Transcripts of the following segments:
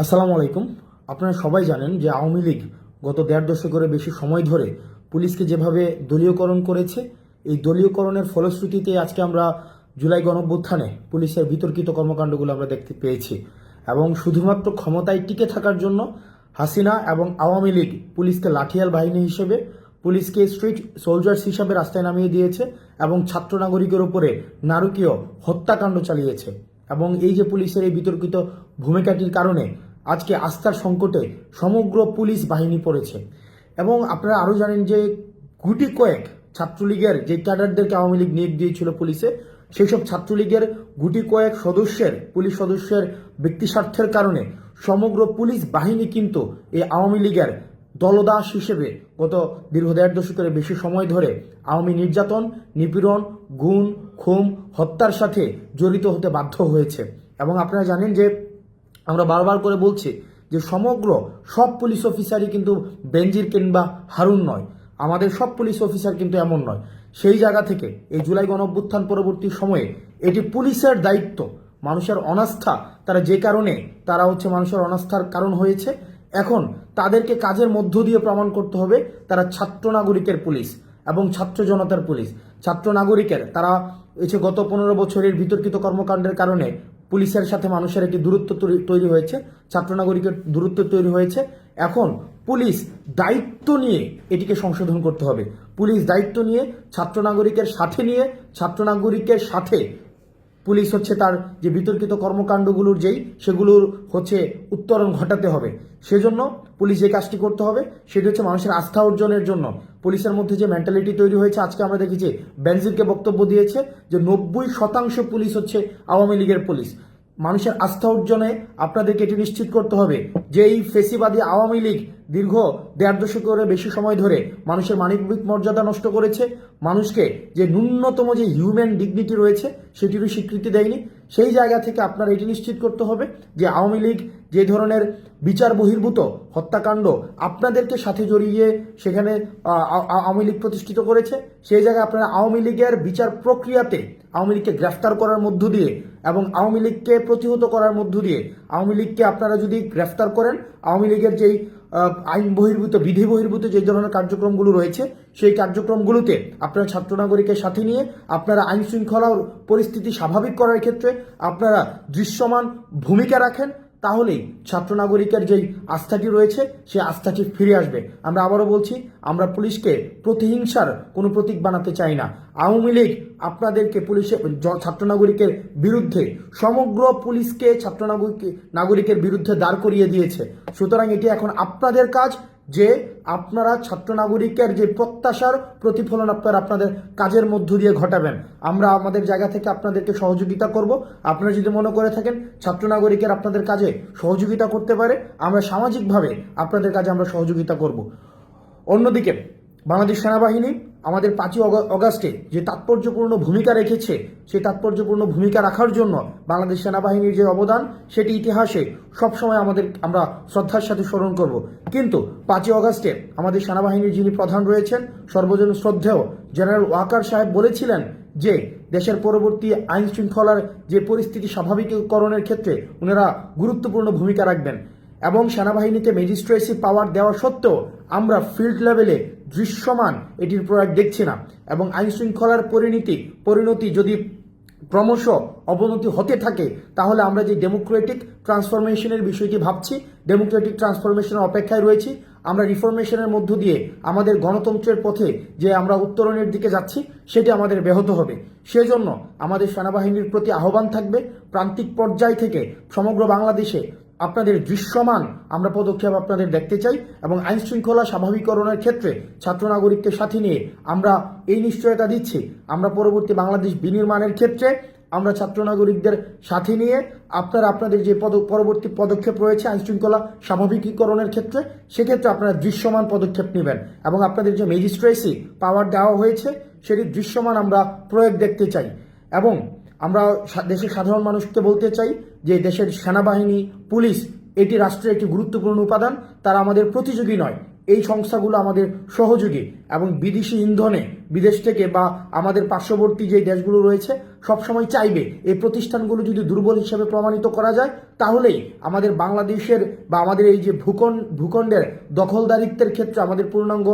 আসসালামু আলাইকুম। আপনারা সবাই জানেন যে আওয়ামী লীগ গত দেড় দশকের বেশি সময় ধরে পুলিশকে যেভাবে দলীয়করণ করেছে, এই দলীয়করণের ফলশ্রুতিতে আজকে আমরা জুলাই গণঅভ্যুত্থানে পুলিশের বিতর্কিত কর্মকাণ্ডগুলো আমরা দেখতে পেয়েছি। এবং শুধুমাত্র ক্ষমতায় টিকে থাকার জন্য হাসিনা এবং আওয়ামী লীগ পুলিশকে লাঠিয়াল বাহিনী হিসেবে, পুলিশকে স্ট্রিট সোলজার্স হিসাবে রাস্তায় নামিয়ে দিয়েছে এবং ছাত্র নাগরিকের উপরে নারকীয় হত্যাকাণ্ড চালিয়েছে। এবং এই যে পুলিশের এই বিতর্কিত ভূমিকাটির কারণে আজকে আস্থার সংকটে সমগ্র পুলিশ বাহিনী পড়েছে। এবং আপনারা আরও জানেন যে গুটি কয়েক ছাত্রলীগের যে ক্যাডারদেরকে আওয়ামী লীগ নিয়োগ দিয়েছিল পুলিশে, সেই সব ছাত্রলীগের গুটি কয়েক পুলিশ সদস্যের ব্যক্তি স্বার্থের কারণে সমগ্র পুলিশ বাহিনী কিন্তু এই আওয়ামী লীগের দলদাস হিসেবে গত দীর্ঘ দেড় দশকের বেশি সময় ধরে আওয়ামী নির্যাতন, নিপীড়ন, গুম, খুন, হত্যার সাথে জড়িত হতে বাধ্য হয়েছে। এবং আপনারা জানেন যে আমরা বারবার করে বলছি যে সমগ্র সব পুলিশ অফিসারই কিন্তু বেনজির কিংবা হারুন নয়, আমাদের সব পুলিশ অফিসার কিন্তু এমন নয়। সেই জায়গা থেকে এই জুলাই গণঅভ্যুত্থান পরবর্তী সময়ে এটি পুলিশের দায়িত্ব। মানুষের অনাস্থা তারা মানুষের অনাস্থার কারণ হয়েছে। এখন তাদেরকে কাজের মধ্য দিয়ে প্রমাণ করতে হবে তারা ছাত্র নাগরিকের পুলিশ এবং ছাত্র জনতার পুলিশ। ছাত্র নাগরিকের তারা গত 15 বছরের বিতর্কিত কর্মকাণ্ডের কারণে পুলিশের সাথে মানুষের একটি দূরত্ব তৈরি হয়েছে, ছাত্র নাগরিকের দূরত্ব তৈরি হয়েছে। এখন পুলিশ দায়িত্ব নিয়ে এটিকে সংশোধন করতে হবে। পুলিশ দায়িত্ব নিয়ে ছাত্র নাগরিকের সাথে পুলিশ তার যে বিতর্কিত কর্মকাণ্ডগুলোর সেগুলোর উত্তরণ ঘটাতে হবে। সেজন্য পুলিশ যে কাজটি করতে হবে সেটি মানুষের আস্থা অর্জনের জন্য পুলিশের মধ্যে যে মেন্টালিটি তৈরি হয়েছে। আজকে আমরা দেখেছি বেনজিরকে বক্তব্য দিয়েছে যে 90% পুলিশ আওয়ামী লীগের পুলিশ। মানুষের আস্থা অর্জনে আপনাদেরকে এটি নিশ্চিত করতে হবে যে এই ফেসিবাদী আওয়ামী লীগ দীর্ঘ দেড় দশকের বেশি সময় ধরে মানুষের মানবিক মর্যাদা নষ্ট করেছে, মানুষকে যে ন্যূনতম যে হিউম্যান ডিগনিটি রয়েছে সেটিরও স্বীকৃতি দেয়নি। সেই জায়গা থেকে আপনার এটি নিশ্চিত করতে হবে যে আওয়ামী লীগ যে ধরনের বিচার বহির্ভূত হত্যাকাণ্ড আপনাদেরকে সাথে জড়িয়ে সেখানে আওয়ামী লীগ প্রতিষ্ঠিত করেছে, সেই জায়গায় আপনারা আওয়ামী লীগের বিচার প্রক্রিয়াতে আওয়ামী লীগকে গ্রেফতার করার মধ্য দিয়ে এবং আওয়ামী লীগকে প্রতিহত করার মধ্য দিয়ে আওয়ামী লীগকে আপনারা যদি গ্রেফতার করেন, আওয়ামী লীগের যেই আইন বহির্ভূত বিধি বহির্ভূত যে ধরনের কার্যক্রমগুলো রয়েছে সেই কার্যক্রমগুলোতে আপনারা ছাত্র নাগরিকের সাথে নিয়ে আপনারা আইন শৃঙ্খলার পরিস্থিতি স্বাভাবিক করার ক্ষেত্রে আপনারা দৃশ্যমান ভূমিকা রাখেন, তাহলেই ছাত্র নাগরিকের যেই আস্থাটি রয়েছে সেই আস্থাটি ফিরে আসবে। আমরা আবারও বলছি, আমরা পুলিশকে প্রতিহিংসার কোনো প্রতীক বানাতে চাই না। আওয়ামী লীগ আপনাদেরকে ছাত্র নাগরিকের বিরুদ্ধে সমগ্র পুলিশকে ছাত্র নাগরিকের বিরুদ্ধে দাঁড় করিয়ে দিয়েছে। সুতরাং এটি এখন আপনাদের কাজ যে আপনারা ছাত্র নাগরিকের যে প্রত্যাশার প্রতিফলন আপনাদের কাজের মধ্য দিয়ে ঘটাবেন। আমরা আমাদের জায়গা থেকে আপনাদেরকে সহযোগিতা করব। আপনারা যদি মনে করে থাকেন ছাত্র নাগরিকের আপনাদের কাজে সহযোগিতা করতে পারে, আমরা সামাজিকভাবে আপনাদের কাজে আমরা সহযোগিতা করব। অন্যদিকে বাংলাদেশ সেনাবাহিনী আমাদের 5ই অগাস্টে যে তাৎপর্যপূর্ণ ভূমিকা রেখেছে, সেই তাৎপর্যপূর্ণ ভূমিকা রাখার জন্য বাংলাদেশ সেনাবাহিনীর যে অবদান সেটি ইতিহাসে সবসময় আমরা শ্রদ্ধার সাথে স্মরণ করব। কিন্তু 5ই অগাস্টে আমাদের সেনাবাহিনীর যিনি প্রধান রয়েছেন সর্বজন শ্রদ্ধেয় জেনারেল ওয়াকার সাহেব বলেছিলেন যে দেশের পরবর্তী আইন শৃঙ্খলার যে পরিস্থিতি স্বাভাবিকীকরণের ক্ষেত্রে ওনারা গুরুত্বপূর্ণ ভূমিকা রাখবেন। এবং সেনাবাহিনীকে ম্যাজিস্ট্রেসি পাওয়ার দেওয়া সত্ত্বেও আমরা ফিল্ড লেভেলে দৃশ্যমান এটির প্রয়োগ দেখছি না। এবং আইন শৃঙ্খলার পরিণতি যদি ক্রমশ অবনতি হতে থাকে তাহলে আমরা যে ডেমোক্রেটিক ট্রান্সফরমেশনের বিষয়টি ভাবছি, ডেমোক্রেটিক ট্রান্সফরমেশনের অপেক্ষায় রয়েছি। আমরা রিফরমেশনের মধ্য দিয়ে আমাদের গণতন্ত্রের পথে যে আমরা উত্তরণের দিকে যাচ্ছি সেটি আমাদের ব্যাহত হবে। সেজন্য আমাদের সেনাবাহিনীর প্রতি আহ্বান থাকবে, প্রান্তিক পর্যায় থেকে সমগ্র বাংলাদেশে আপনাদের দৃশ্যমান আমরা পদক্ষেপ আপনাদের দেখতে চাই। এবং আইন শৃঙ্খলা স্বাভাবিকরণের ক্ষেত্রে ছাত্র নাগরিককে সাথে নিয়ে আমরা এই নিশ্চয়তা দিচ্ছি, আমরা পরবর্তী বাংলাদেশ বিনির্মাণের ক্ষেত্রে আমরা ছাত্র নাগরিকদের সাথে নিয়ে আপনাদের যে পরবর্তী পদক্ষেপ রয়েছে আইন শৃঙ্খলা স্বাভাবিকীকরণের ক্ষেত্রে, সেক্ষেত্রে আপনারা দৃশ্যমান পদক্ষেপ নেবেন। এবং আপনাদের যে ম্যাজিস্ট্রেসি পাওয়ার দেওয়া হয়েছে সেটি দৃশ্যমান আমরা প্রয়োগ দেখতে চাই। এবং আমরা দেশের সাধারণ মানুষকে বলতে চাই যে দেশের সেনাবাহিনী, পুলিশ এটি রাষ্ট্রের একটি গুরুত্বপূর্ণ উপাদান, তারা আমাদের প্রতিযোগী নয়। এই সংস্থাগুলো আমাদের সহযোগী এবং বিদেশি ইন্ধনে বিদেশ থেকে বা আমাদের পার্শ্ববর্তী যে দেশগুলো রয়েছে সবসময় চাইবে এই প্রতিষ্ঠানগুলো যদি দুর্বল হিসেবে প্রমাণিত করা যায়, তাহলেই আমাদের বাংলাদেশের বা আমাদের এই যে ভূখণ্ডের দখলদারিত্বের ক্ষেত্রে, আমাদের পূর্ণাঙ্গ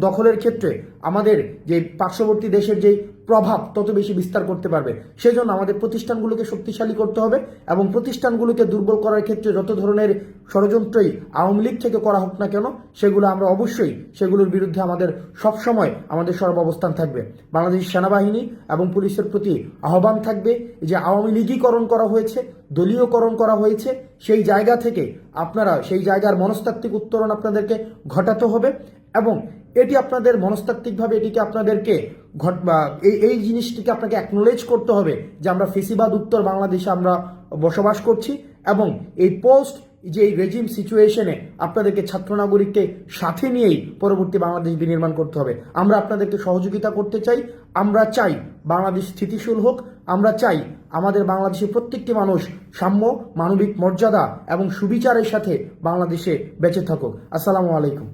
দখলের ক্ষেত্রে আমাদের যে পার্শ্ববর্তী দেশের যে প্রভাব তত বেশি বিস্তার করতে পারবে। সেজন্য আমাদের প্রতিষ্ঠানগুলোকে শক্তিশালী করতে হবে এবং প্রতিষ্ঠানগুলোকে দুর্বল করার ক্ষেত্রে যত ধরনের ষড়যন্ত্রই আওয়ামী লীগ থেকে করা হোক না কেন, সেগুলো আমরা অবশ্যই সেগুলোর বিরুদ্ধে আমাদের সবসময় আমাদের সর্বাবস্থান থাকবে। বাংলাদেশ সেনাবাহিনী এবং পুলিশের প্রতি আহ্বান থাকবে, যে আওয়ামী লীগীকরণ করা হয়েছে, দলীয়করণ করা হয়েছে, সেই জায়গা থেকে আপনারা সেই জায়গার মনস্তাত্ত্বিক উত্তরণ আপনাদেরকে ঘটাতে হবে এবং এটি আপনাদের মনস্তাত্ত্বিকভাবে এটিকে আপনাদেরকে এই জিনিসটিকে আপনাকে অ্যাকনোলেজ করতে হবে যে আমরা ফেসিবাদ উত্তর বাংলাদেশে আমরা বসবাস করছি এবং এই পোস্ট যে এই রেজিম সিচুয়েশনে আপনাদেরকে ছাত্র নাগরিককে সাথে নিয়েই পরবর্তী বাংলাদেশ বিনির্মাণ করতে হবে। আমরা আপনাদেরকে সহযোগিতা করতে চাই। আমরা চাই বাংলাদেশ স্থিতিশীল হোক। আমরা চাই আমাদের বাংলাদেশের প্রত্যেকটি মানুষ সাম্য, মানবিক মর্যাদা এবং সুবিচারের সাথে বাংলাদেশে বেঁচে থাকুক। আসসালামু আলাইকুম।